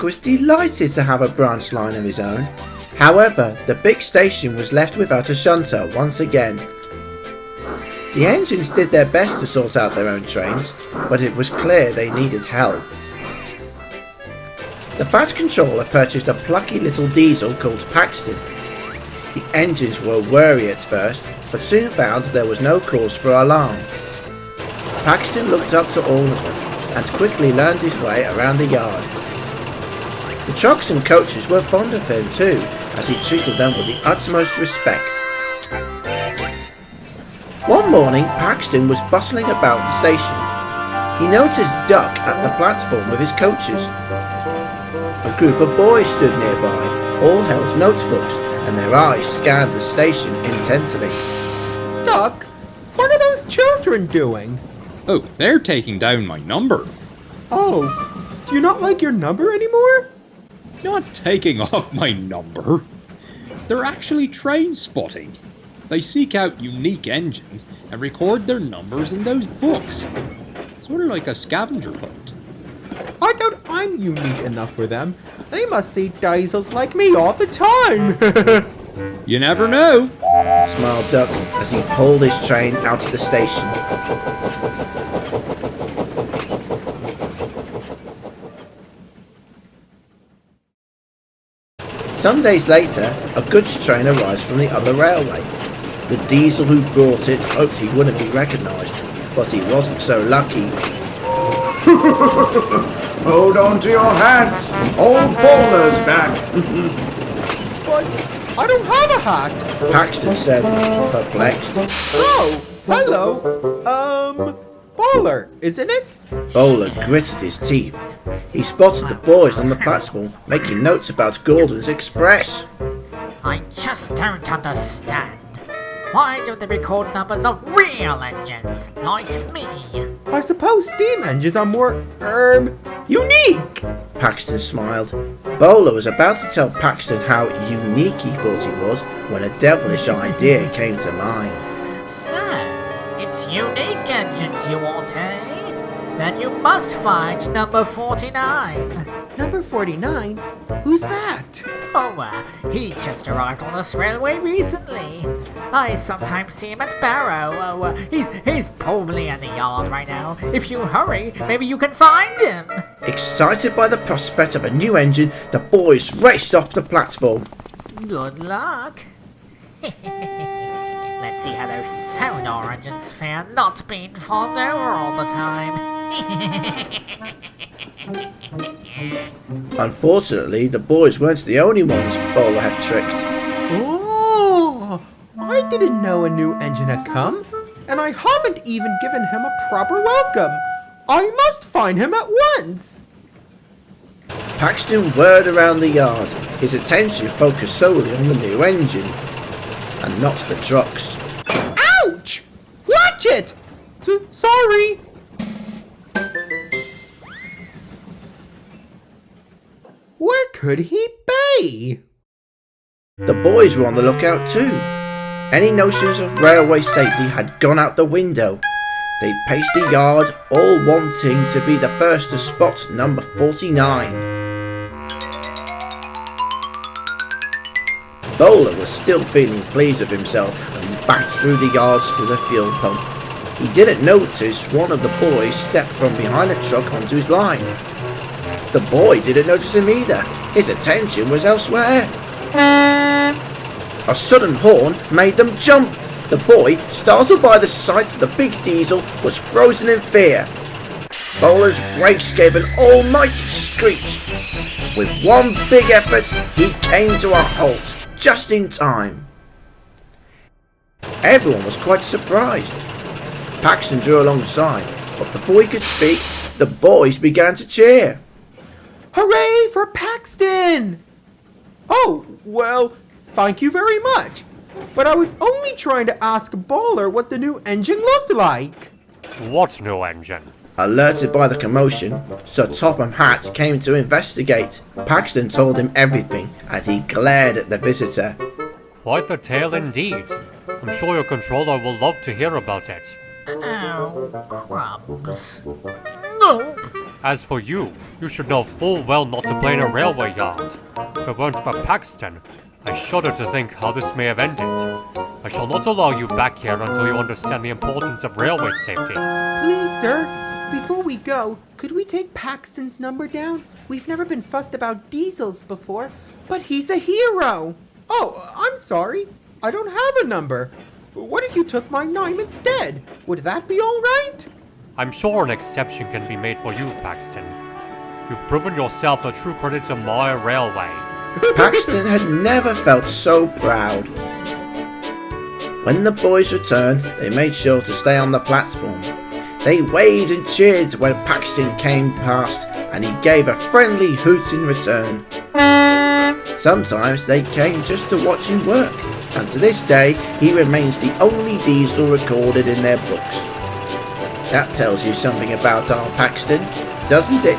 Doc was delighted to have a branch line of his own. However, the big station was left without a shunter once again. The engines did their best to sort out their own trains, but it was clear they needed help. The Fat Controller purchased a plucky little diesel called Paxton. The engines were wary at first, but soon found there was no cause for alarm. Paxton looked up to all of them, and quickly learned his way around the yard. The trucks and coaches were fond of him too, as he treated them with the utmost respect. One morning, Paxton was bustling about the station. He noticed Duck at the platform with his coaches. A group of boys stood nearby, all held notebooks, and their eyes scanned the station intently. Duck, what are those children doing? Oh, they're taking down my number. Oh, do you not like your number anymore? Not taking off my number. They're actually train spotting. They seek out unique engines and record their numbers in those books. Sort of like a scavenger hunt. I doubt I'm unique enough for them. They must see diesels like me all the time. You never know, smiled Duck as he pulled his train out of the station. Some days later, a goods train arrives from the other railway. The diesel who brought it hoped he wouldn't be recognised, but he wasn't so lucky. Hold on to your hats! Old Baller's back! But I don't have a hat! Paxton said, perplexed. Oh, hello. Baller, isn't it? Bowler gritted his teeth. He spotted the boys on the platform making notes about Gordon's Express. I just don't understand. Why don't they record numbers of real engines like me? I suppose steam engines are more, unique. Paxton smiled. Bowler was about to tell Paxton how unique he thought he was when a devilish idea came to mind. So, it's unique engines you want, eh? Then you must find number 49. Number 49? Who's that? Oh, he just arrived on this railway recently. I sometimes see him at Barrow. He's probably in the yard right now. If you hurry, maybe you can find him. Excited by the prospect of a new engine, the boys raced off the platform. Good luck. Let's see how those sonar engines fare not being fought over all the time. Unfortunately, the boys weren't the only ones Bowler had tricked. Oh, I didn't know a new engine had come, and I haven't even given him a proper welcome. I must find him at once. Paxton whirred around the yard, his attention focused solely on the new engine, and not the trucks. Ouch! Watch it! Sorry. Where could he be? The boys were on the lookout too. Any notions of railway safety had gone out the window. They paced the yard, all wanting to be the first to spot number 49. Bowler was still feeling pleased with himself as he backed through the yards to the fuel pump. He didn't notice one of the boys step from behind a truck onto his line. The boy didn't notice him either. His attention was elsewhere. A sudden horn made them jump. The boy, startled by the sight of the big diesel, was frozen in fear. Bowler's brakes gave an almighty screech. With one big effort, he came to a halt, just in time. Everyone was quite surprised. Paxton drew alongside, but before he could speak, the boys began to cheer. Hooray for Paxton! Oh, well, thank you very much. But I was only trying to ask Bowler what the new engine looked like. What new engine? Alerted by the commotion, Sir Topham Hatt came to investigate. Paxton told him everything, and he glared at the visitor. Quite the tale indeed. I'm sure your controller will love to hear about it. Oh, crumbs. Nope. As for you, you should know full well not to play in a railway yard. If it weren't for Paxton, I shudder to think how this may have ended. I shall not allow you back here until you understand the importance of railway safety. Please, sir, before we go, could we take Paxton's number down? We've never been fussed about diesels before, but he's a hero. Oh, I'm sorry. I don't have a number. What if you took my name instead? Would that be all right? I'm sure an exception can be made for you, Paxton. You've proven yourself a true credit to my railway. Paxton had never felt so proud. When the boys returned, they made sure to stay on the platform. They waved and cheered when Paxton came past, and he gave a friendly hoot in return. Sometimes they came just to watch him work, and to this day he remains the only diesel recorded in their books. That tells you something about our Paxton, doesn't it?